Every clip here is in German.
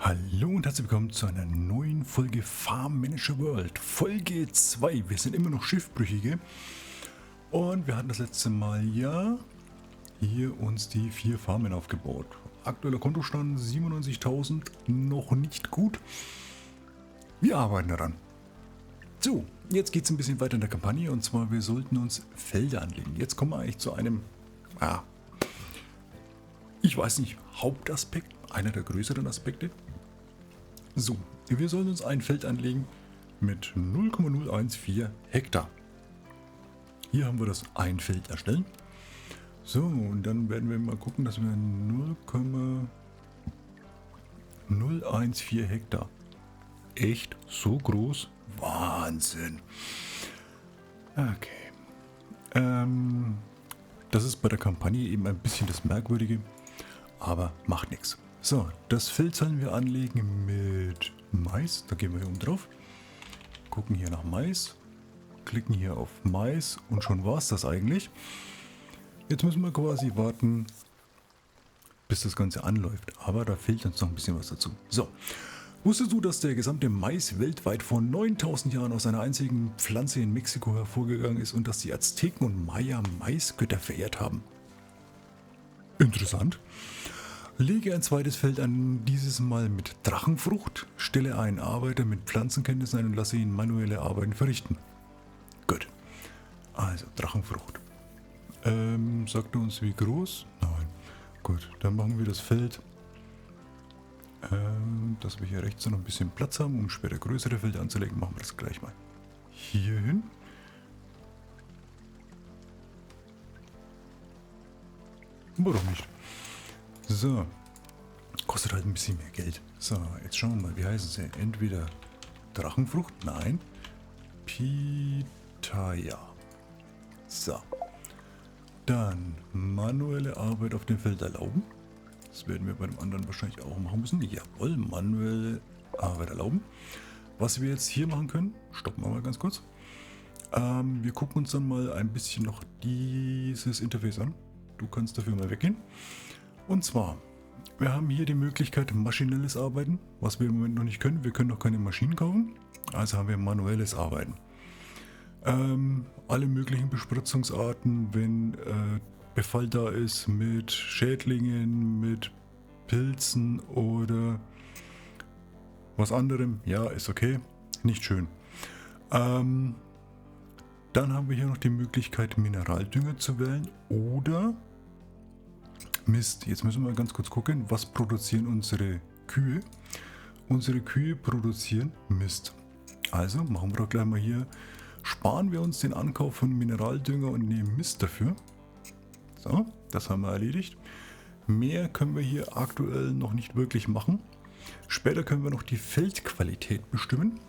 Hallo und herzlich willkommen zu einer neuen Folge Farm Manager World, Folge 2. Wir sind immer noch Schiffbrüchige und wir hatten das letzte Mal ja hier uns die 4 Farmen aufgebaut. Aktueller Kontostand 97.000, noch nicht gut. Wir arbeiten daran. So, jetzt geht es ein bisschen weiter in der Kampagne und zwar wir sollten uns Felder anlegen. Jetzt kommen wir eigentlich zu einem, ich weiß nicht, Hauptaspekt, einer der größeren Aspekte. So, wir sollen uns ein Feld anlegen mit 0,014 Hektar. Hier haben wir das ein Feld erstellen. So, und dann werden wir mal gucken, dass wir 0,014 Hektar. Echt so groß? Wahnsinn. Okay. Das ist bei der Kampagne eben ein bisschen das Merkwürdige, aber macht nichts. So, das Feld sollen wir anlegen mit Mais. Da gehen wir hier oben drauf. Gucken hier nach Mais. Klicken hier auf Mais und schon war es das eigentlich. Jetzt müssen wir quasi warten, bis das Ganze anläuft. Aber da fehlt uns noch ein bisschen was dazu. So, wusstest du, dass der gesamte Mais weltweit vor 9000 Jahren aus einer einzigen Pflanze in Mexiko hervorgegangen ist und dass die Azteken und Maya Maisgötter verehrt haben? Interessant. Lege ein zweites Feld an, dieses Mal mit Drachenfrucht, stelle einen Arbeiter mit Pflanzenkenntnissen ein und lasse ihn manuelle Arbeiten verrichten. Gut. Also Drachenfrucht. Sagt er uns wie groß? Nein. Gut, dann machen wir das Feld, dass wir hier rechts noch ein bisschen Platz haben, um später größere Felder anzulegen. Machen wir das gleich mal hier hin. Warum nicht? So, kostet halt ein bisschen mehr Geld. So, jetzt schauen wir mal, wie heißen sie? Entweder Drachenfrucht, nein, Pitaya. So, dann manuelle Arbeit auf dem Feld erlauben. Das werden wir bei dem anderen wahrscheinlich auch machen müssen. Jawohl, manuelle Arbeit erlauben. Was wir jetzt hier machen können, stoppen wir mal ganz kurz. Wir gucken uns dann mal ein bisschen noch dieses Interface an. Du kannst dafür mal weggehen. Und zwar, wir haben hier die Möglichkeit maschinelles Arbeiten, was wir im Moment noch nicht können. Wir können noch keine Maschinen kaufen, also haben wir manuelles Arbeiten. Alle möglichen Bespritzungsarten, wenn Befall da ist mit Schädlingen, mit Pilzen oder was anderem, ja, ist okay, nicht schön. Dann haben wir hier noch die Möglichkeit, Mineraldünger zu wählen oder Mist. Jetzt müssen wir ganz kurz gucken, was produzieren unsere Kühe. Unsere Kühe produzieren Mist. Also machen wir doch gleich mal hier, sparen wir uns den Ankauf von Mineraldünger und nehmen Mist dafür. So, das haben wir erledigt. Mehr können wir hier aktuell noch nicht wirklich machen. Später können wir noch die Feldqualität bestimmen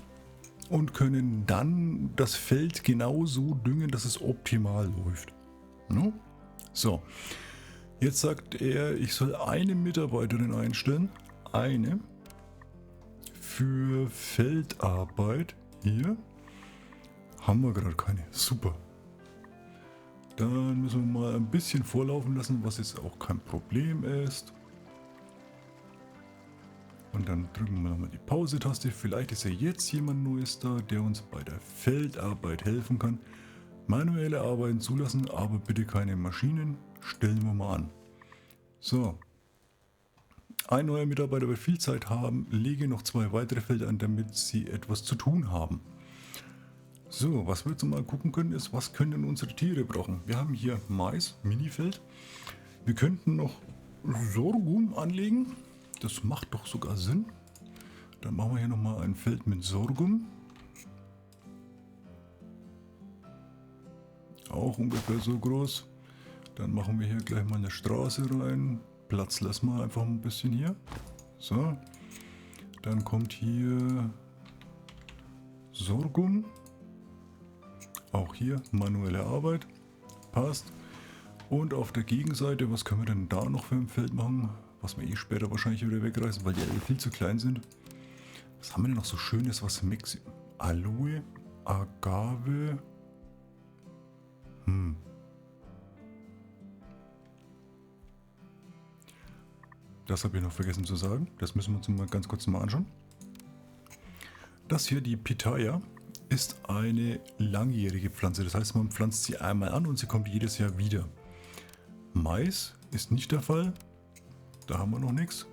und können dann das Feld genauso düngen, dass es optimal läuft. No? So. Jetzt sagt er, ich soll eine Mitarbeiterin einstellen. Eine. Für Feldarbeit. Hier. Haben wir gerade keine. Super. Dann müssen wir mal ein bisschen vorlaufen lassen, was jetzt auch kein Problem ist. Und dann drücken wir nochmal die Pause-Taste. Vielleicht ist ja jetzt jemand Neues da, der uns bei der Feldarbeit helfen kann. Manuelle Arbeiten zulassen, aber bitte keine Maschinen. Stellen wir mal an. So. Ein neuer Mitarbeiter wird viel Zeit haben. Lege noch 2 weitere Felder an, damit sie etwas zu tun haben. So, was wir jetzt mal gucken können, ist, was können denn unsere Tiere brauchen? Wir haben hier Mais, Minifeld. Wir könnten noch Sorghum anlegen. Das macht doch sogar Sinn. Dann machen wir hier nochmal ein Feld mit Sorghum. Auch ungefähr so groß. Dann machen wir hier gleich mal eine Straße rein. Platz lassen wir einfach ein bisschen hier. So. Dann kommt hier Sorghum. Auch hier manuelle Arbeit. Passt. Und auf der Gegenseite, was können wir denn da noch für ein Feld machen? Was wir eh später wahrscheinlich wieder wegreißen, weil die alle viel zu klein sind. Was haben wir denn noch so Schönes, was Mexiko? Aloe, Agave. Das habe ich noch vergessen zu sagen. Das müssen wir uns mal ganz kurz mal anschauen. Das hier, die Pitaya, ist eine langjährige Pflanze. Das heißt, man pflanzt sie einmal an und sie kommt jedes Jahr wieder. Mais ist nicht der Fall. Da haben wir noch nichts.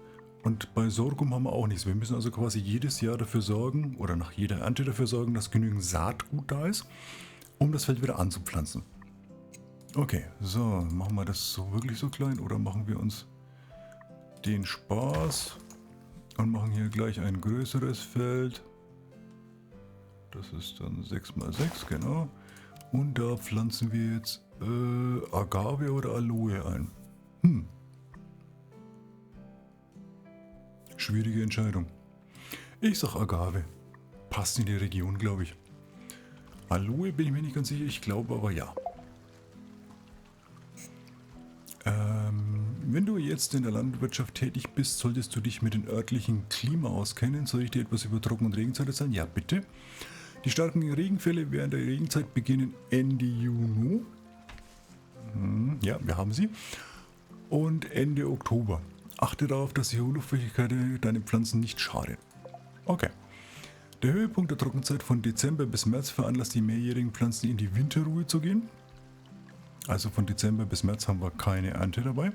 Und bei Sorghum haben wir auch nichts. Wir müssen also quasi jedes Jahr dafür sorgen oder nach jeder Ernte dafür sorgen, dass genügend Saatgut da ist, um das Feld wieder anzupflanzen. Okay, so, machen wir das so wirklich so klein oder machen wir uns den Spaß und machen hier gleich ein größeres Feld. Das ist dann 6×6, genau. Und da pflanzen wir jetzt Agave oder Aloe ein. Schwierige Entscheidung. Ich sag Agave. Passt in die Region, glaube ich. Aloe bin ich mir nicht ganz sicher, ich glaube aber ja. Wenn du jetzt in der Landwirtschaft tätig bist, solltest du dich mit dem örtlichen Klima auskennen. Soll ich dir etwas über Trocken- und Regenzeit erzählen? Ja, bitte. Die starken Regenfälle während der Regenzeit beginnen Ende Juni. Ja, wir haben sie. Und Ende Oktober. Achte darauf, dass die hohe Luftfeuchtigkeit deine Pflanzen nicht schadet. Okay. Der Höhepunkt der Trockenzeit von Dezember bis März veranlasst die mehrjährigen Pflanzen in die Winterruhe zu gehen. Also von Dezember bis März haben wir keine Ernte dabei.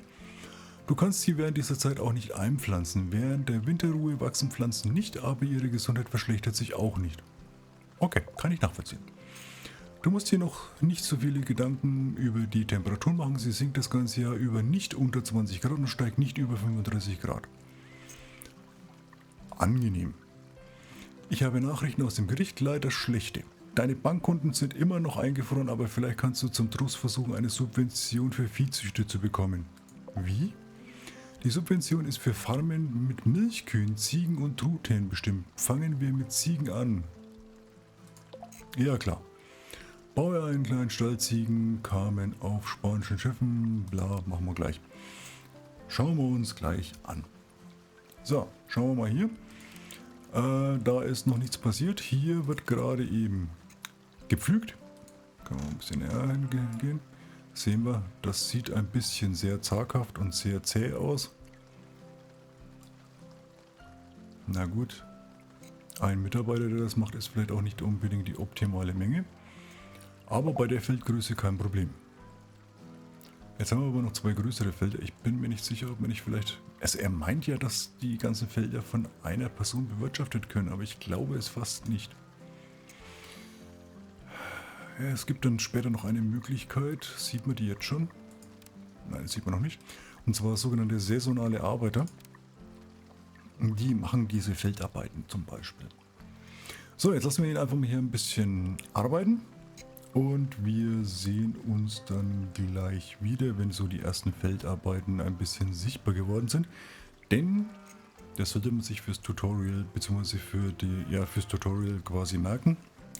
Du kannst sie während dieser Zeit auch nicht einpflanzen. Während der Winterruhe wachsen Pflanzen nicht, aber ihre Gesundheit verschlechtert sich auch nicht. Okay, kann ich nachvollziehen. Du musst hier noch nicht so viele Gedanken über die Temperatur machen. Sie sinkt das ganze Jahr über nicht unter 20 Grad und steigt nicht über 35 Grad. Angenehm. Ich habe Nachrichten aus dem Gericht, leider schlechte. Deine Bankkonten sind immer noch eingefroren, aber vielleicht kannst du zum Trost versuchen, eine Subvention für Viehzüchter zu bekommen. Wie? Die Subvention ist für Farmen mit Milchkühen, Ziegen und Truthähnen bestimmt. Fangen wir mit Ziegen an. Ja klar. Baue einen kleinen Stall, Ziegen kamen auf spanischen Schiffen, bla, machen wir gleich. Schauen wir uns gleich an. So, schauen wir mal hier. Da ist noch nichts passiert. Hier wird gerade eben gepflügt. Können wir ein bisschen näher hingehen. Sehen wir, das sieht ein bisschen sehr zaghaft und sehr zäh aus. Na gut. Ein Mitarbeiter, der das macht, ist vielleicht auch nicht unbedingt die optimale Menge. Aber bei der Feldgröße kein Problem. Jetzt haben wir aber noch zwei größere Felder. Ich bin mir nicht sicher, ob man nicht vielleicht... Also er meint ja, dass die ganzen Felder von einer Person bewirtschaftet können, aber ich glaube es fast nicht. Ja, es gibt dann später noch eine Möglichkeit. Sieht man die jetzt schon? Nein, das sieht man noch nicht. Und zwar sogenannte saisonale Arbeiter. Die machen diese Feldarbeiten zum Beispiel. So, jetzt lassen wir ihn einfach mal hier ein bisschen arbeiten. Und wir sehen uns dann gleich wieder, wenn so die ersten Feldarbeiten ein bisschen sichtbar geworden sind. Denn das sollte man sich fürs Tutorial bzw. fürs Tutorial quasi merken,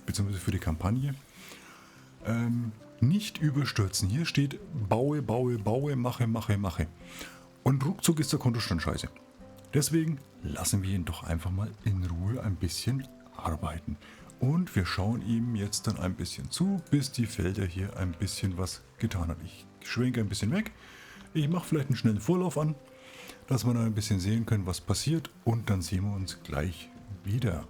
beziehungsweise für die Kampagne. Nicht überstürzen. Hier steht baue, baue, baue, mache, mache, mache. Und ruckzuck ist der Kontostand scheiße. Deswegen lassen wir ihn doch einfach mal in Ruhe ein bisschen arbeiten. Und wir schauen ihm jetzt dann ein bisschen zu, bis die Felder hier ein bisschen was getan hat. Ich schwenke ein bisschen weg. Ich mache vielleicht einen schnellen Vorlauf an, dass wir dann ein bisschen sehen können, was passiert. Und dann sehen wir uns gleich wieder.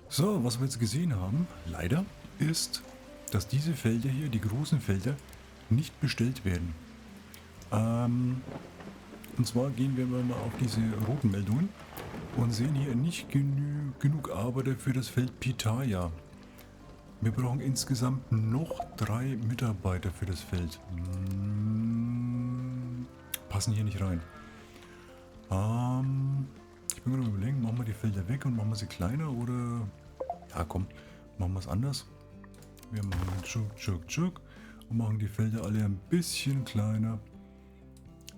So, was wir jetzt gesehen haben, leider, ist, dass diese Felder hier, die großen Felder, nicht bestellt werden. Und zwar gehen wir mal auf diese roten Meldungen und sehen hier nicht genug Arbeiter für das Feld Pitaya. Wir brauchen insgesamt noch 3 Mitarbeiter für das Feld. Passen hier nicht rein. Ich bin gerade überlegen, machen wir die Felder weg und machen wir sie kleiner oder... Ja komm, machen wir es anders. Wir machen Tschuk, Tschuk, Tschuk und machen die Felder alle ein bisschen kleiner.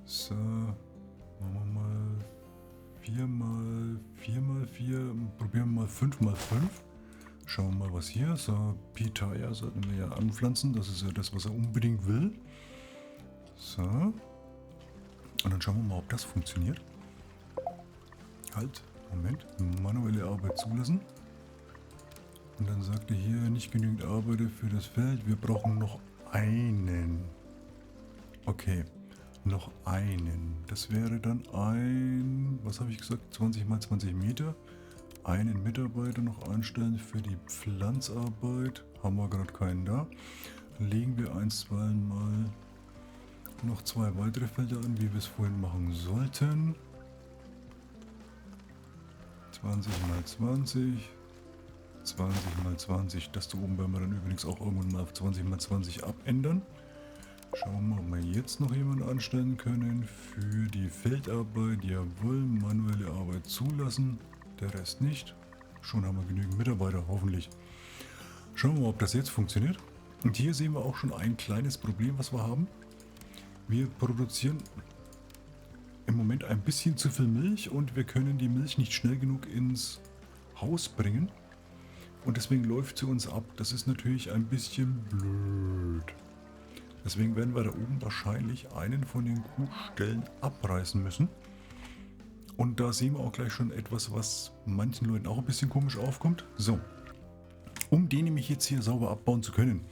So, machen wir mal 4×4×4, probieren wir mal 5×5. Schauen wir mal, was hier ist. So, Pitaya sollten wir ja anpflanzen, das ist ja das, was er unbedingt will. So. Und dann schauen wir mal, ob das funktioniert. Halt, Moment, manuelle Arbeit zulassen. Und dann sagt er hier, nicht genügend Arbeiter für das Feld, wir brauchen noch einen. Okay, noch einen. Das wäre dann ein, was habe ich gesagt, 20 mal 20 Meter. Einen Mitarbeiter noch anstellen für die Pflanzarbeit. Haben wir gerade keinen da. Dann legen wir 1, 2 mal noch 2 weitere Felder an, wie wir es vorhin machen sollten. 20 mal 20. 20 mal 20. Das da oben werden wir dann übrigens auch irgendwann mal auf 20 mal 20 abändern. Schauen wir mal, ob wir jetzt noch jemanden anstellen können für die Feldarbeit. Jawohl, manuelle Arbeit zulassen. Der Rest nicht. Schon haben wir genügend Mitarbeiter, hoffentlich. Schauen wir mal, ob das jetzt funktioniert. Und hier sehen wir auch schon ein kleines Problem, was wir haben. Wir produzieren im Moment ein bisschen zu viel Milch und wir können die Milch nicht schnell genug ins Haus bringen. Und deswegen läuft sie uns ab. Das ist natürlich ein bisschen blöd. Deswegen werden wir da oben wahrscheinlich einen von den Kuhställen abreißen müssen. Und da sehen wir auch gleich schon etwas, was manchen Leuten auch ein bisschen komisch aufkommt. So, um den nämlich jetzt hier sauber abbauen zu können,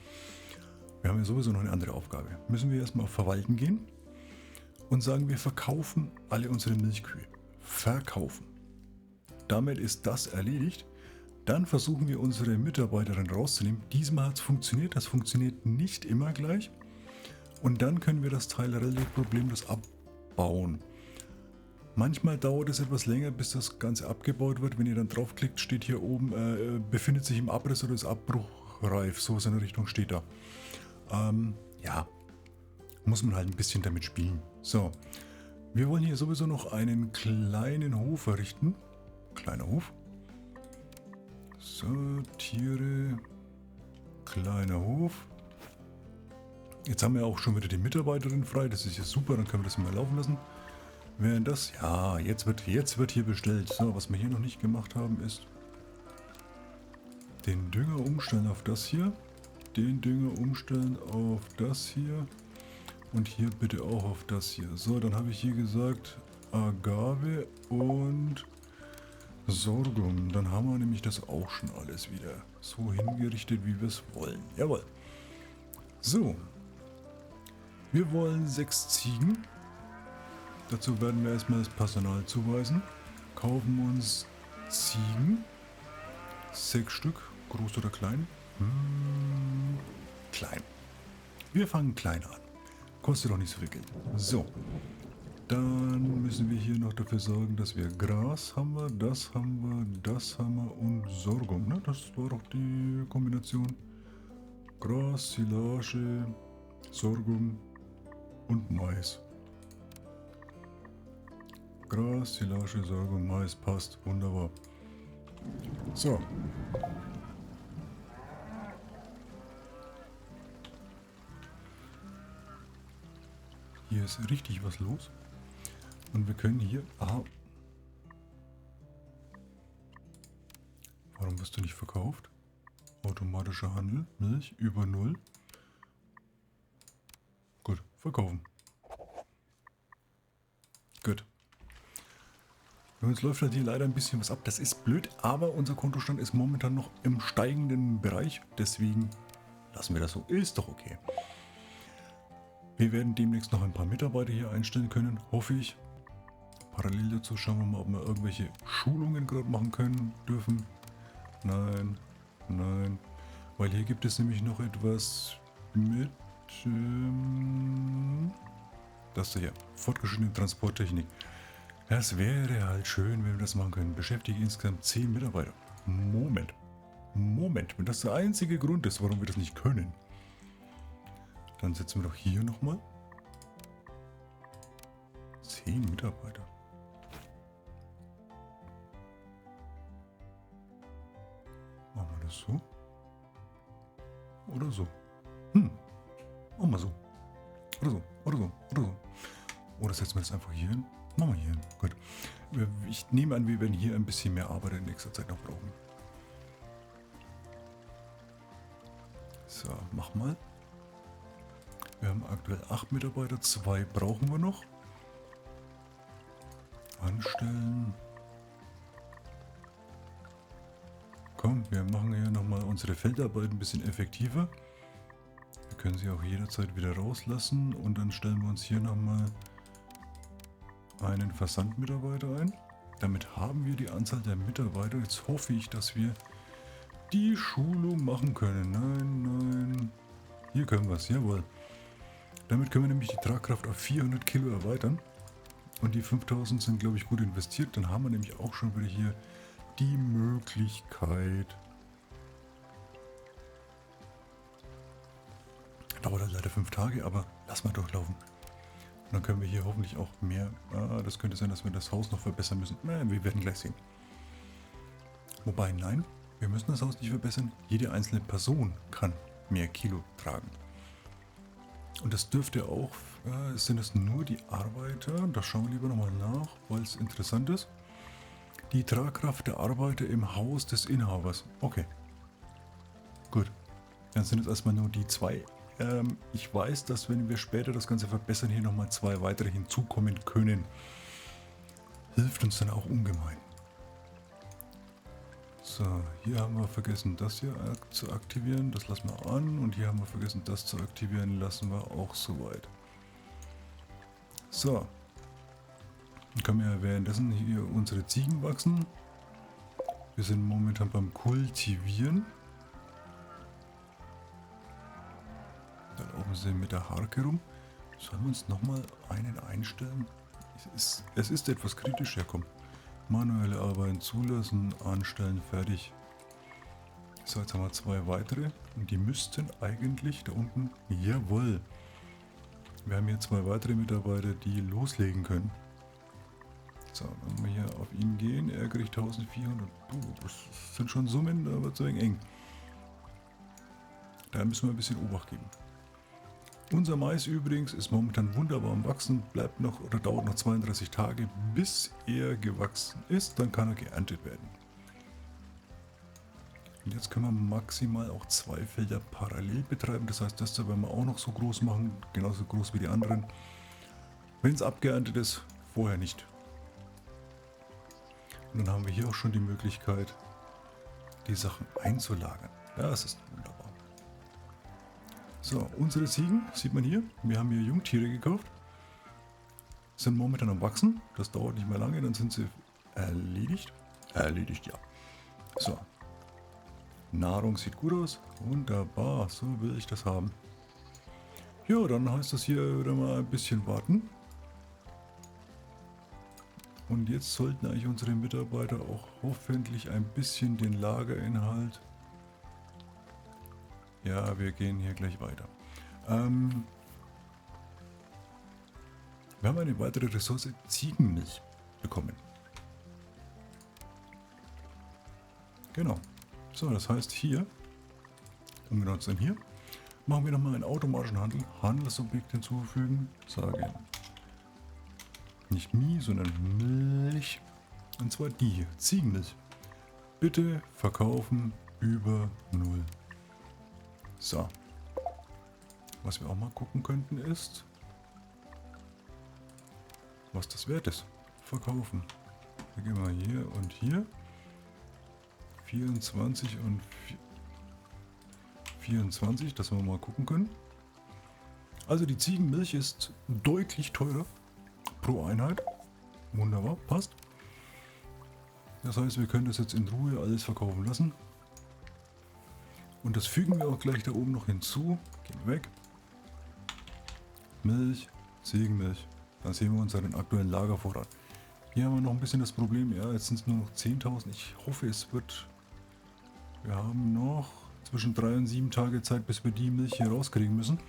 wir haben ja sowieso noch eine andere Aufgabe, müssen wir erstmal auf Verwalten gehen und sagen, wir verkaufen alle unsere Milchkühe. Verkaufen. Damit ist das erledigt. Dann versuchen wir unsere Mitarbeiterin rauszunehmen. Diesmal hat es funktioniert, das funktioniert nicht immer gleich. Und dann können wir das Teil relativ problemlos abbauen. Manchmal dauert es etwas länger, bis das Ganze abgebaut wird. Wenn ihr dann draufklickt, steht hier oben, befindet sich im Abriss oder ist abbruchreif. So in der Richtung steht da. Ja, muss man halt ein bisschen damit spielen. So, wir wollen hier sowieso noch einen kleinen Hof errichten. Kleiner Hof. So, Tiere. Kleiner Hof. Jetzt haben wir auch schon wieder die Mitarbeiterin frei. Das ist ja super, dann können wir das mal laufen lassen. Während das, ja, jetzt wird hier bestellt. So, was wir hier noch nicht gemacht haben, ist den Dünger umstellen auf das hier. Den Dünger umstellen auf das hier. Und hier bitte auch auf das hier. So, dann habe ich hier gesagt Agave und Sorghum. Dann haben wir nämlich das auch schon alles wieder so hingerichtet, wie wir es wollen. Jawohl. So. Wir wollen 6 Ziegen. Dazu werden wir erstmal das Personal zuweisen. Kaufen uns Ziegen. 6 Stück. Groß oder klein? Klein. Wir fangen klein an. Kostet auch nicht so viel Geld. So. Dann müssen wir hier noch dafür sorgen, dass wir Gras haben wir, das haben wir, das haben wir und Sorghum. Ne? Das war doch die Kombination. Gras, Silage, Sorghum und Mais. Gras, Silage, Sorghum, Mais passt. Wunderbar. So. Hier ist richtig was los. Und wir können hier... Aha. Warum wirst du nicht verkauft? Automatischer Handel. Milch über 0. Gut, verkaufen. Gut. Für uns läuft halt hier leider ein bisschen was ab. Das ist blöd, aber unser Kontostand ist momentan noch im steigenden Bereich. Deswegen lassen wir das so. Ist doch okay. Wir werden demnächst noch ein paar Mitarbeiter hier einstellen können, hoffe ich. Parallel dazu schauen wir mal, ob wir irgendwelche Schulungen gerade machen können, dürfen. Nein, nein. Weil hier gibt es nämlich noch etwas mit... das hier, fortgeschrittene Transporttechnik. Das wäre halt schön, wenn wir das machen können. Beschäftige insgesamt 10 Mitarbeiter. Moment. Wenn das der einzige Grund ist, warum wir das nicht können. Dann setzen wir doch hier nochmal 10 Mitarbeiter. Machen wir das so? Oder so? Machen wir so. Oder so, oder so, oder so. Oder setzen wir das einfach hier hin? Machen wir hier hin. Gut. Ich nehme an, wir werden hier ein bisschen mehr Arbeit in nächster Zeit noch brauchen. So, mach mal. Wir haben aktuell 8 Mitarbeiter, 2 brauchen wir noch. Anstellen. Komm, wir machen hier nochmal unsere Feldarbeit ein bisschen effektiver. Wir können sie auch jederzeit wieder rauslassen und dann stellen wir uns hier nochmal einen Versandmitarbeiter ein. Damit haben wir die Anzahl der Mitarbeiter. Jetzt hoffe ich, dass wir die Schulung machen können. Nein, nein. Hier können wir es, jawohl. Damit können wir nämlich die Tragkraft auf 400 Kilo erweitern. Und die 5000 sind, glaube ich, gut investiert. Dann haben wir nämlich auch schon wieder hier die Möglichkeit. Dauert halt leider 5 Tage, aber lass mal durchlaufen. Und dann können wir hier hoffentlich auch mehr. Das könnte sein, dass wir das Haus noch verbessern müssen. Naja, wir werden gleich sehen. Wobei, nein, wir müssen das Haus nicht verbessern. Jede einzelne Person kann mehr Kilo tragen. Und das dürfte auch, sind es nur die Arbeiter, da schauen wir lieber nochmal nach, weil es interessant ist. Die Tragkraft der Arbeiter im Haus des Inhabers. Okay. Gut. Dann sind es erstmal nur die 2. Ich weiß, dass wenn wir später das Ganze verbessern, hier nochmal 2 weitere hinzukommen können. Hilft uns dann auch ungemein. So, hier haben wir vergessen, das hier zu aktivieren. Das lassen wir an. Und hier haben wir vergessen, das zu aktivieren. Lassen wir auch soweit. So. Dann können wir währenddessen hier unsere Ziegen wachsen. Wir sind momentan beim Kultivieren. Da laufen sie mit der Harke rum. Sollen wir uns nochmal einen einstellen? Es ist etwas kritisch, ja komm. Manuelle Arbeiten zulassen, anstellen, fertig. So, jetzt haben wir 2 weitere. Und die müssten eigentlich da unten, jawohl. Wir haben hier 2 weitere Mitarbeiter, die loslegen können. So, wenn wir hier auf ihn gehen, er kriegt 1400. Das sind schon Summen, da wird es ein wenig eng. Da müssen wir ein bisschen Obacht geben. Unser Mais übrigens ist momentan wunderbar am Wachsen, bleibt noch oder dauert noch 32 Tage, bis er gewachsen ist, dann kann er geerntet werden. Und jetzt können wir maximal auch 2 Felder parallel betreiben, das heißt, das werden wir auch noch so groß machen, genauso groß wie die anderen. Wenn es abgeerntet ist, vorher nicht. Und dann haben wir hier auch schon die Möglichkeit, die Sachen einzulagern. Ja, das ist wunderbar. So, unsere Ziegen, sieht man hier, wir haben hier Jungtiere gekauft, sind momentan am Wachsen, das dauert nicht mehr lange, dann sind sie erledigt. Erledigt, ja. So, Nahrung sieht gut aus, wunderbar, so will ich das haben. Ja, dann heißt das hier wieder mal ein bisschen warten. Und jetzt sollten eigentlich unsere Mitarbeiter auch hoffentlich ein bisschen den Lagerinhalt. Ja, wir gehen hier gleich weiter. Wir haben eine weitere Ressource, Ziegenmilch, bekommen. Genau. So, das heißt hier, um genau zu sein, hier, machen wir nochmal einen automatischen Handel. Handelsobjekt hinzufügen. Sagen, nicht Mi, sondern Milch. Und zwar die hier, Ziegenmilch. Bitte verkaufen über 0. So. Was wir auch mal gucken könnten ist, was das wert ist. Verkaufen. Da gehen wir hier und hier. 24 und 24, dass wir mal gucken können. Also die Ziegenmilch ist deutlich teurer pro Einheit. Wunderbar, passt. Das heißt, wir können das jetzt in Ruhe alles verkaufen lassen. Und das fügen wir auch gleich da oben noch hinzu. Gehen weg. Milch, Ziegenmilch. Dann sehen wir unseren aktuellen Lagervorrat. Hier haben wir noch ein bisschen das Problem. Ja, jetzt sind es nur noch 10.000. Ich hoffe, es wird... Wir haben noch zwischen 3 und 7 Tage Zeit, bis wir die Milch hier rauskriegen müssen.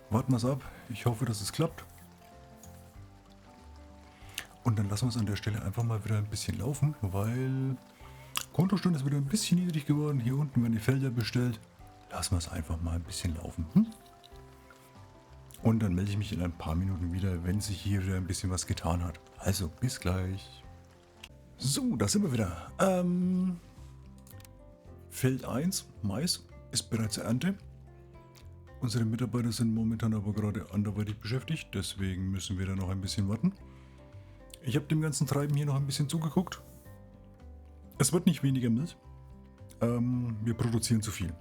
Warten wir es ab. Ich hoffe, dass es klappt. Und dann lassen wir es an der Stelle einfach mal wieder ein bisschen laufen, weil... Kontostand ist wieder ein bisschen niedrig geworden. Hier unten werden die Felder bestellt. Lassen wir es einfach mal ein bisschen laufen. Und dann melde ich mich in ein paar Minuten wieder, wenn sich hier wieder ein bisschen was getan hat. Also, bis gleich. So, da sind wir wieder. Feld 1, Mais, ist bereits zur Ernte. Unsere Mitarbeiter sind momentan aber gerade anderweitig beschäftigt. Deswegen müssen wir da noch ein bisschen warten. Ich habe dem ganzen Treiben hier noch ein bisschen zugeguckt. Es wird nicht weniger Milch. Wir produzieren zu viel.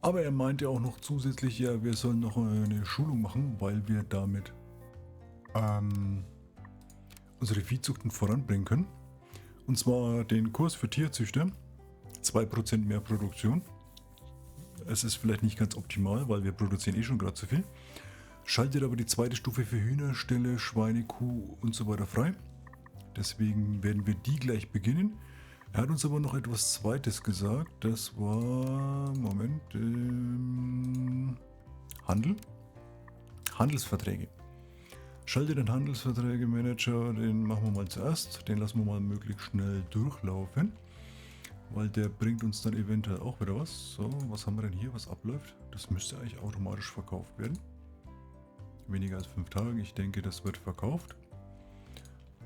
Aber er meinte auch noch zusätzlich, ja, wir sollen noch eine Schulung machen, weil wir damit unsere Viehzuchten voranbringen können. Und zwar den Kurs für Tierzüchter. 2% mehr Produktion. Es ist vielleicht nicht ganz optimal, weil wir produzieren eh schon gerade zu viel. Schaltet aber die zweite Stufe für Hühner, Ställe, Schweine, Kuh und so weiter frei. Deswegen werden wir die gleich beginnen. Er hat uns aber noch etwas Zweites gesagt. Das war... Moment. Handel? Handelsverträge. Schalte den Handelsverträge-Manager, den machen wir mal zuerst. Den lassen wir mal möglichst schnell durchlaufen. Weil der bringt uns dann eventuell auch wieder was. So, was haben wir denn hier, was abläuft? Das müsste eigentlich automatisch verkauft werden. Weniger als 5 Tage. Ich denke, das wird verkauft.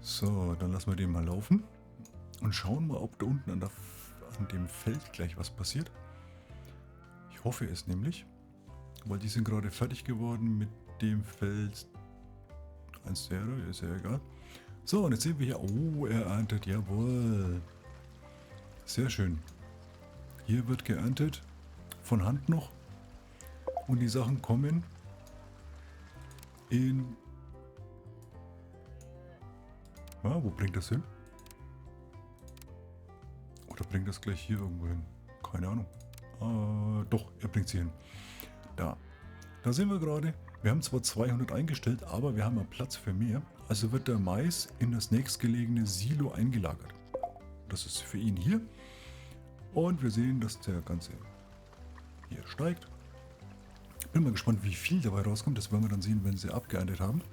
So, dann lassen wir den mal laufen. Und schauen mal, ob da unten an dem Feld gleich was passiert. Ich hoffe es nämlich. Weil die sind gerade fertig geworden mit dem Feld 1 der, ist ja egal. So, und jetzt sehen wir hier, oh, er erntet, jawohl. Sehr schön. Hier wird geerntet, von Hand noch. Und die Sachen kommen in... Ah, wo bringt das hin? Oder bringt das gleich hier irgendwo hin? Keine Ahnung. Doch, er bringt sie hin. Da. Da sehen wir gerade. Wir haben zwar 200 eingestellt, aber wir haben ja Platz für mehr. Also wird der Mais in das nächstgelegene Silo eingelagert. Das ist für ihn hier. Und wir sehen, dass der Ganze hier steigt. Bin mal gespannt, wie viel dabei rauskommt. Das werden wir dann sehen, wenn sie abgeerntet haben.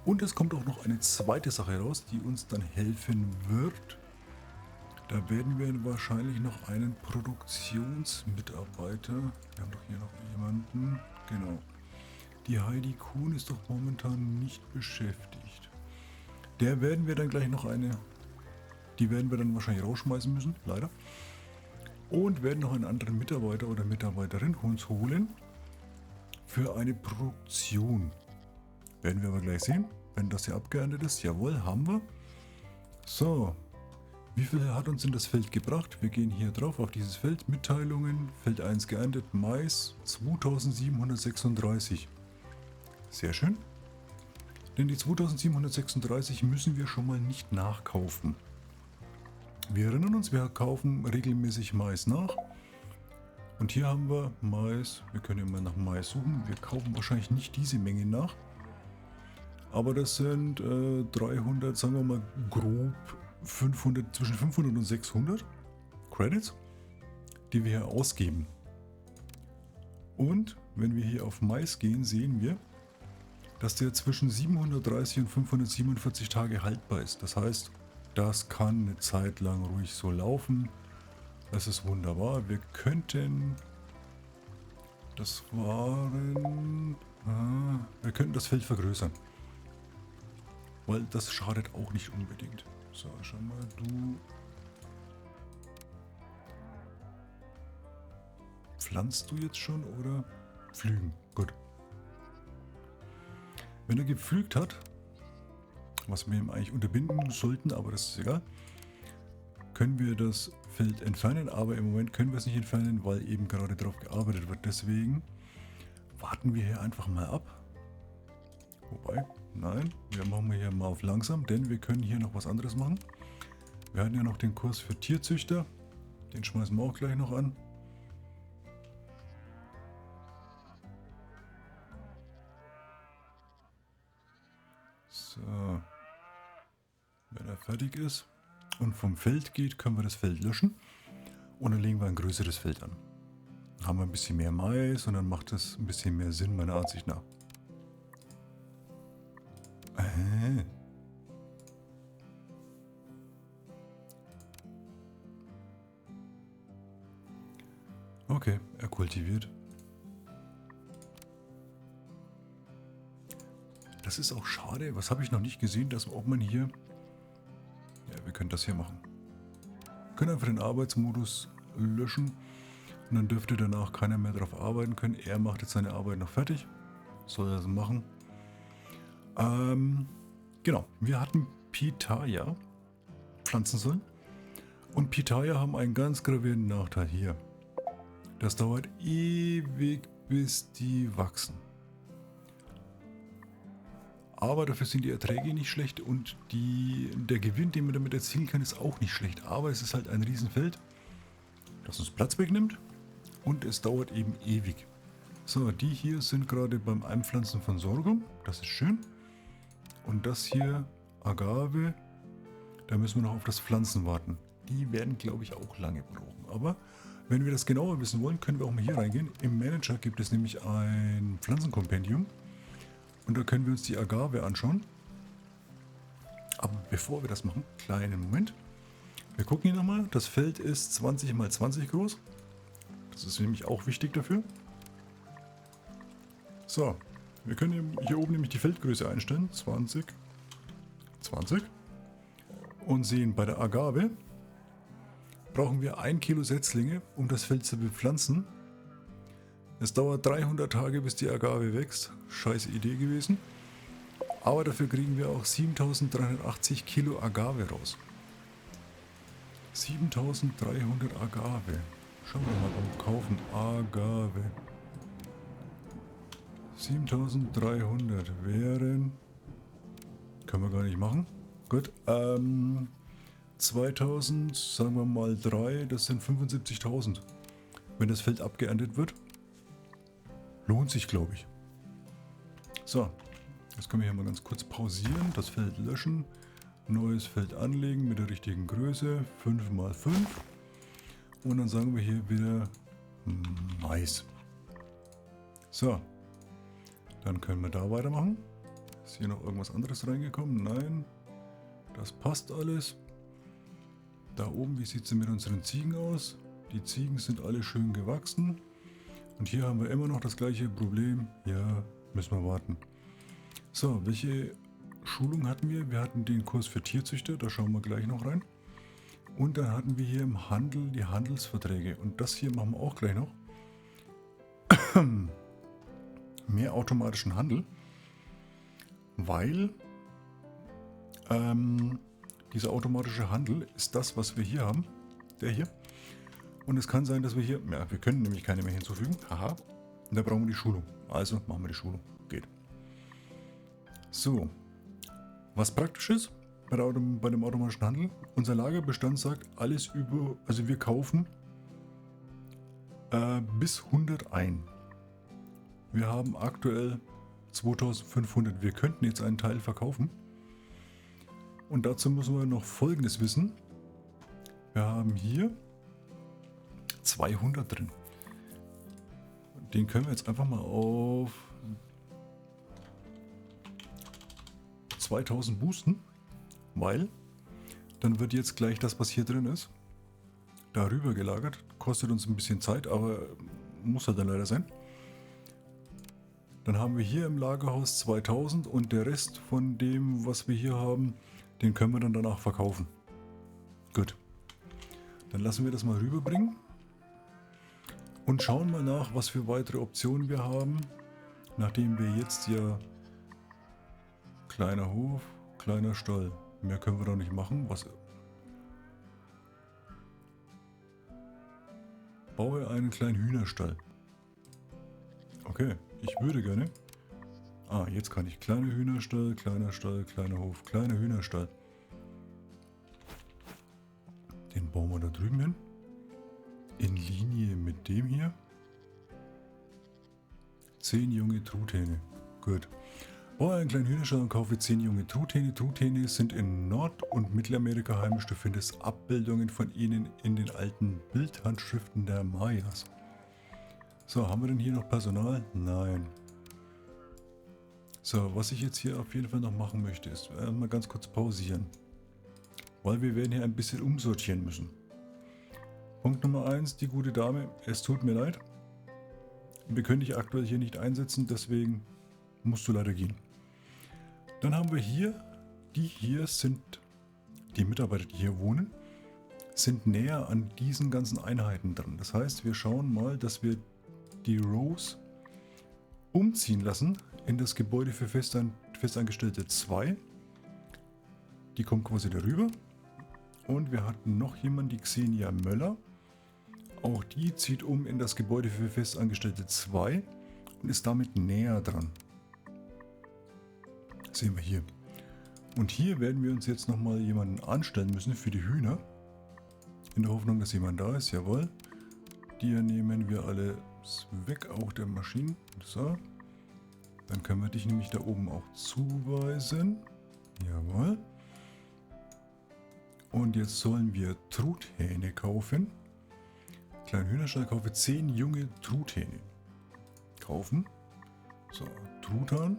Und es kommt auch noch eine zweite Sache raus, die uns dann helfen wird. Da werden wir wahrscheinlich noch einen Produktionsmitarbeiter. Wir haben doch hier noch jemanden. Genau. Die Heidi Kuhn ist doch momentan nicht beschäftigt. Der werden wir dann gleich noch die werden wir dann wahrscheinlich rausschmeißen müssen, leider. Und werden noch einen anderen Mitarbeiter oder Mitarbeiterin uns holen für eine Produktion. Werden wir aber gleich sehen, wenn das hier abgeerntet ist. Jawohl, haben wir. So, wie viel hat uns denn das Feld gebracht? Wir gehen hier drauf auf dieses Feld. Mitteilungen, Feld 1 geerntet, Mais 2736. Sehr schön. Denn die 2736 müssen wir schon mal nicht nachkaufen. Wir erinnern uns, wir kaufen regelmäßig Mais nach. Und hier haben wir Mais. Wir können immer nach Mais suchen. Wir kaufen wahrscheinlich nicht diese Menge nach. Aber das sind 300, sagen wir mal grob 500, zwischen 500 und 600 Credits, die wir hier ausgeben. Und wenn wir hier auf Mais gehen, sehen wir, dass der zwischen 730 und 547 Tage haltbar ist. Das heißt, das kann eine Zeit lang ruhig so laufen. Das ist wunderbar. Wir könnten... wir könnten das Feld vergrößern. Weil das schadet auch nicht unbedingt. So, schau mal, du... Pflanzt du jetzt schon oder pflügen? Gut. Wenn er gepflügt hat, was wir ihm eigentlich unterbinden sollten, aber das ist egal, können wir das Feld entfernen, aber im Moment können wir es nicht entfernen, weil eben gerade darauf gearbeitet wird. Deswegen warten wir hier einfach mal ab. Wobei, nein, wir machen hier mal auf langsam, denn wir können hier noch was anderes machen. Wir hatten ja noch den Kurs für Tierzüchter, den schmeißen wir auch gleich noch an. So, wenn er fertig ist und vom Feld geht, können wir das Feld löschen und dann legen wir ein größeres Feld an. Dann haben wir ein bisschen mehr Mais und dann macht das ein bisschen mehr Sinn, meiner Ansicht nach. Okay, er kultiviert. Das ist auch schade. Was habe ich noch nicht gesehen, dass ob man hier... Ja, wir können das hier machen. Wir können einfach den Arbeitsmodus löschen und dann dürfte danach keiner mehr darauf arbeiten können. Er macht jetzt seine Arbeit noch fertig. Soll er das machen. Genau, wir hatten Pitaya pflanzen sollen. Und Pitaya haben einen ganz gravierenden Nachteil hier. Das dauert ewig, bis die wachsen. Aber dafür sind die Erträge nicht schlecht und der Gewinn, den man damit erzielen kann, ist auch nicht schlecht. Aber es ist halt ein Riesenfeld, das uns Platz wegnimmt und es dauert eben ewig. So, die hier sind gerade beim Einpflanzen von Sorghum. Das ist schön. Und das hier, Agave, da müssen wir noch auf das Pflanzen warten. Die werden, glaube ich, auch lange brauchen. Aber wenn wir das genauer wissen wollen, können wir auch mal hier reingehen. Im Manager gibt es nämlich ein Pflanzenkompendium. Und da können wir uns die Agave anschauen. Aber bevor wir das machen, kleinen Moment. Wir gucken hier nochmal. Das Feld ist 20 x 20 groß. Das ist nämlich auch wichtig dafür. So, wir können hier oben nämlich die Feldgröße einstellen. 20, 20. Und sehen, bei der Agave brauchen wir 1 Kilo Setzlinge, um das Feld zu bepflanzen. Es dauert 300 Tage, bis die Agave wächst. Scheiße Idee gewesen. Aber dafür kriegen wir auch 7380 Kilo Agave raus. 7300 Agave. Schauen wir mal beim Kaufen. Agave. 7300 wären... Können wir gar nicht machen. Gut. 2000, sagen wir mal 3, das sind 75.000. Wenn das Feld abgeerntet wird. Lohnt sich, glaube ich. So, jetzt können wir hier mal ganz kurz pausieren, das Feld löschen, neues Feld anlegen mit der richtigen Größe, 5 x 5. Und dann sagen wir hier wieder Mais. So, dann können wir da weitermachen. Ist hier noch irgendwas anderes reingekommen? Nein, das passt alles. Da oben, wie sieht es mit unseren Ziegen aus? Die Ziegen sind alle schön gewachsen. Und hier haben wir immer noch das gleiche Problem. Ja, müssen wir warten. So, welche Schulung hatten wir? Wir hatten den Kurs für Tierzüchter, da schauen wir gleich noch rein. Und dann hatten wir hier im Handel die Handelsverträge. Und das hier machen wir auch gleich noch. Mehr automatischen Handel. Weil dieser automatische Handel ist das, was wir hier haben. Der hier. Und es kann sein, dass wir hier... Ja, wir können nämlich keine mehr hinzufügen. Haha. Und da brauchen wir die Schulung. Also machen wir die Schulung. Geht. So. Was praktisch ist bei dem automatischen Handel. Unser Lagerbestand sagt alles über... Also wir kaufen bis 100 ein. Wir haben aktuell 2500. Wir könnten jetzt einen Teil verkaufen. Und dazu müssen wir noch Folgendes wissen. Wir haben hier 200 drin. Den können wir jetzt einfach mal auf 2000 boosten, weil dann wird jetzt gleich das, was hier drin ist, darüber gelagert. Kostet uns ein bisschen Zeit, aber muss halt dann leider sein. Dann haben wir hier im Lagerhaus 2000 und der Rest von dem, was wir hier haben, den können wir dann danach verkaufen. Gut. Dann lassen wir das mal rüberbringen. Und schauen mal nach, was für weitere Optionen wir haben. Nachdem wir jetzt ja... Kleiner Hof, kleiner Stall. Mehr können wir doch nicht machen. Was? Baue einen kleinen Hühnerstall. Okay, ich würde gerne... Ah, jetzt kann ich kleiner Hühnerstall, kleiner Stall, kleiner Hof, kleiner Hühnerstall. Den bauen wir da drüben hin. In Linie mit dem hier. 10 junge Truthähne. Gut. Baue einen kleinen Hühnerstall und kaufe 10 junge Truthähne. Truthähne sind in Nord- und Mittelamerika heimisch. Du findest Abbildungen von ihnen in den alten Bildhandschriften der Mayas. So, haben wir denn hier noch Personal? Nein. So, was ich jetzt hier auf jeden Fall noch machen möchte, ist mal ganz kurz pausieren. Weil wir werden hier ein bisschen umsortieren müssen. Punkt Nummer 1, die gute Dame, es tut mir leid. Wir können dich aktuell hier nicht einsetzen, deswegen musst du leider gehen. Dann haben wir hier, die hier sind, die Mitarbeiter, die hier wohnen, sind näher an diesen ganzen Einheiten dran. Das heißt, wir schauen mal, dass wir die Rows umziehen lassen in das Gebäude für Festangestellte 2. Die kommt quasi darüber. Und wir hatten noch jemanden, die Xenia Möller. Auch die zieht um in das Gebäude für Festangestellte 2 und ist damit näher dran. Das sehen wir hier. Und hier werden wir uns jetzt nochmal jemanden anstellen müssen für die Hühner. In der Hoffnung, dass jemand da ist, jawohl. Die nehmen wir alle weg, auch der Maschinen. So. Dann können wir dich nämlich da oben auch zuweisen. Jawohl. Und jetzt sollen wir Truthähne kaufen. Kleinen Hühnerstall kaufe 10 junge Truthähne. Kaufen. So, Truthahn.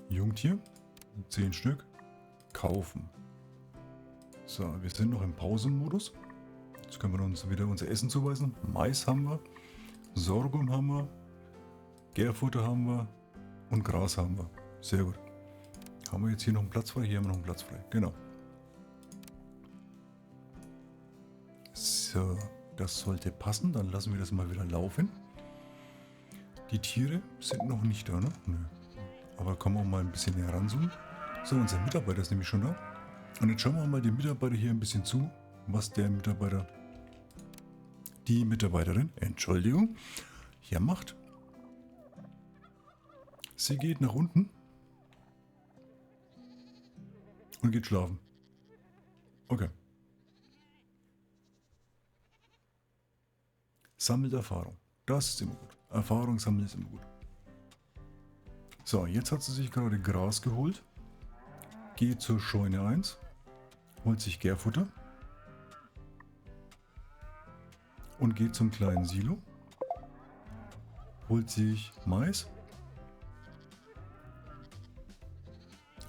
Jungtier. 10 Stück. Kaufen. So, wir sind noch im Pausenmodus. Jetzt können wir uns wieder unser Essen zuweisen. Mais haben wir. Sorghum haben wir. Gärfutter haben wir. Und Gras haben wir. Sehr gut. Haben wir jetzt hier noch einen Platz frei? Hier haben wir noch einen Platz frei. Genau. So, das sollte passen. Dann lassen wir das mal wieder laufen. Die Tiere sind noch nicht da, ne? Nö. Aber kommen wir mal ein bisschen näher ranzoomen. So, unser Mitarbeiter ist nämlich schon da. Und jetzt schauen wir mal dem Mitarbeiter hier ein bisschen zu, was der Mitarbeiter, die Mitarbeiterin, Entschuldigung, hier macht. Sie geht nach unten und geht schlafen. Okay. Sammelt Erfahrung. Das ist immer gut. Erfahrung sammeln ist immer gut. So, jetzt hat sie sich gerade Gras geholt. Geht zur Scheune 1. Holt sich Gärfutter. Und geht zum kleinen Silo. Holt sich Mais.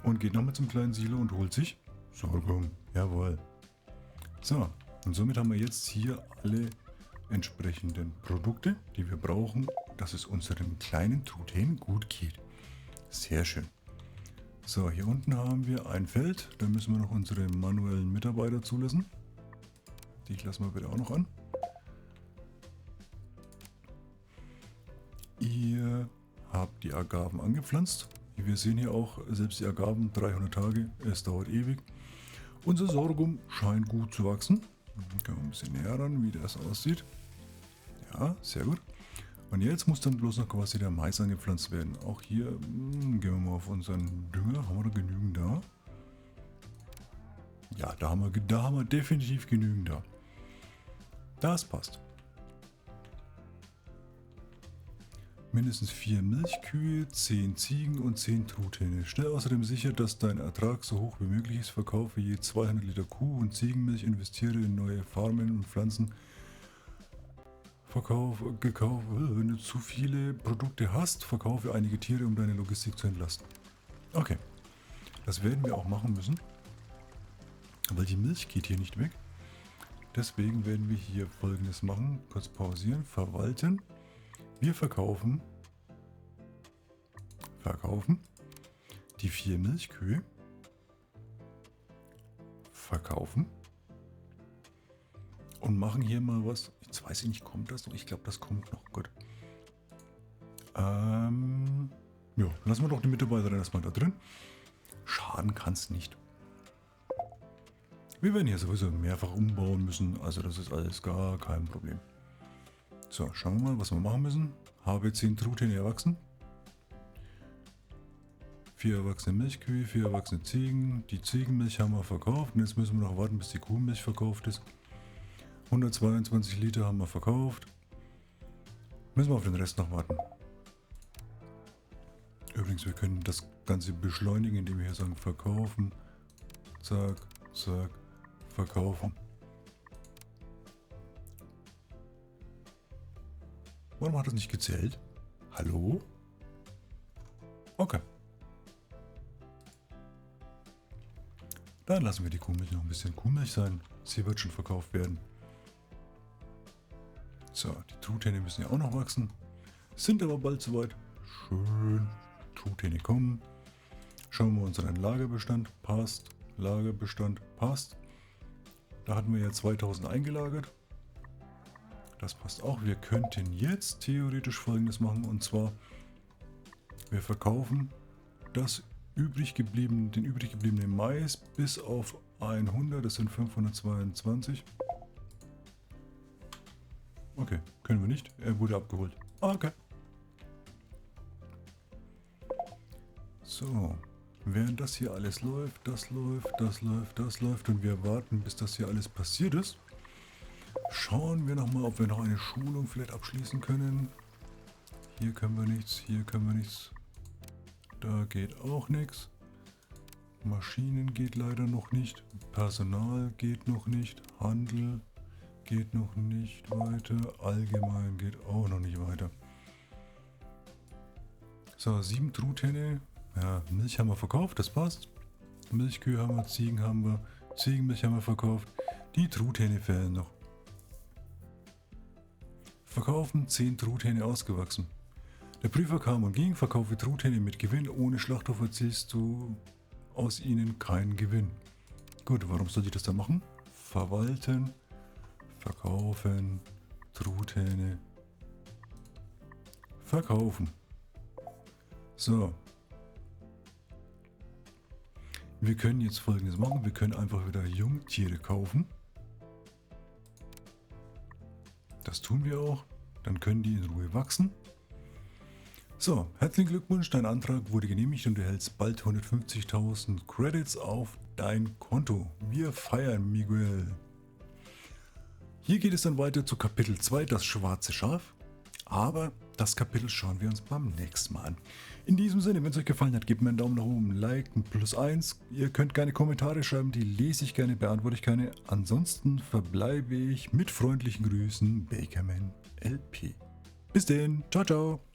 Und geht nochmal zum kleinen Silo und holt sich Sorghum. Jawohl. So, und somit haben wir jetzt hier alle entsprechenden Produkte, die wir brauchen, dass es unseren kleinen Truthähnen gut geht. Sehr schön. So, hier unten haben wir ein Feld. Da müssen wir noch unsere manuellen Mitarbeiter zulassen. Die lassen wir bitte auch noch an. Ihr habt die Agaven angepflanzt. Wir sehen hier auch, selbst die Agaven, 300 Tage, es dauert ewig. Unser Sorghum scheint gut zu wachsen. Können wir ein bisschen näher ran, wie das aussieht. Ja, sehr gut. Und jetzt muss dann bloß noch quasi der Mais angepflanzt werden. Auch hier gehen wir mal auf unseren Dünger. Haben wir da genügend da? Ja, da haben wir definitiv genügend da. Das passt. Mindestens 4 Milchkühe, 10 Ziegen und 10 Truthähne. Stell außerdem sicher, dass dein Ertrag so hoch wie möglich ist. Verkaufe je 200 Liter Kuh- und Ziegenmilch. Investiere in neue Farmen und Pflanzen. Wenn du zu viele Produkte hast, verkaufe einige Tiere, um deine Logistik zu entlasten. Okay, das werden wir auch machen müssen, weil die Milch geht hier nicht weg. Deswegen werden wir hier Folgendes machen. Kurz pausieren, verwalten. Wir verkaufen die 4 Milchkühe. Verkaufen. Und machen hier mal was. Jetzt weiß ich nicht, kommt das noch? Ich glaube, das kommt noch. Gut. Ja, lassen wir doch die Mitarbeiterin erstmal da drin. Schaden kann es nicht. Wir werden hier sowieso mehrfach umbauen müssen. Also das ist alles gar kein Problem. So, schauen wir mal, was wir machen müssen. Habe 10 Truthähne erwachsen. 4 erwachsene Milchkühe, 4 erwachsene Ziegen. Die Ziegenmilch haben wir verkauft. Und jetzt müssen wir noch warten, bis die Kuhmilch verkauft ist. 122 Liter haben wir verkauft. Müssen wir auf den Rest noch warten. Übrigens, wir können das Ganze beschleunigen, indem wir hier sagen, verkaufen. Zack, zack, verkaufen. Warum hat das nicht gezählt? Hallo? Okay. Dann lassen wir die Kuhmilch noch ein bisschen Kuhmilch sein. Sie wird schon verkauft werden. So, die Truthähne müssen ja auch noch wachsen. Sind aber bald soweit. Schön. Truthähne kommen. Schauen wir unseren Lagerbestand. Passt. Lagerbestand. Passt. Da hatten wir ja 2000 eingelagert. Das passt auch. Wir könnten jetzt theoretisch Folgendes machen. Und zwar, wir verkaufen das den übrig gebliebenen Mais bis auf 100, das sind 522. Okay, können wir nicht. Er wurde abgeholt. Okay. So, während das hier alles läuft, das läuft und wir warten, bis das hier alles passiert ist, schauen wir nochmal, ob wir noch eine Schulung vielleicht abschließen können. Hier können wir nichts, hier können wir nichts. Da geht auch nichts. Maschinen geht leider noch nicht. Personal geht noch nicht. Handel geht noch nicht weiter. Allgemein geht auch noch nicht weiter. So, 7 Truthähne. Ja, Milch haben wir verkauft, das passt. Milchkühe haben wir, Ziegen haben wir. Ziegenmilch haben wir verkauft. Die Truthähne fehlen noch. Verkaufen, 10 Truthähne ausgewachsen. Der Prüfer kam und ging, verkaufe Truthähne mit Gewinn. Ohne Schlachthof erzielst du aus ihnen keinen Gewinn. Gut, warum soll ich das dann machen? Verwalten, verkaufen, Truthähne, verkaufen. So. Wir können jetzt Folgendes machen. Wir können einfach wieder Jungtiere kaufen. Das tun wir auch. Dann können die in Ruhe wachsen. So, herzlichen Glückwunsch, dein Antrag wurde genehmigt und du erhältst bald 150.000 Credits auf dein Konto. Wir feiern, Miguel. Hier geht es dann weiter zu Kapitel 2, das schwarze Schaf. Aber das Kapitel schauen wir uns beim nächsten Mal an. In diesem Sinne, wenn es euch gefallen hat, gebt mir einen Daumen nach oben, ein Like, ein +1. Ihr könnt gerne Kommentare schreiben, die lese ich gerne, beantworte ich gerne. Ansonsten verbleibe ich mit freundlichen Grüßen, Bakerman LP. Bis denn, ciao, ciao.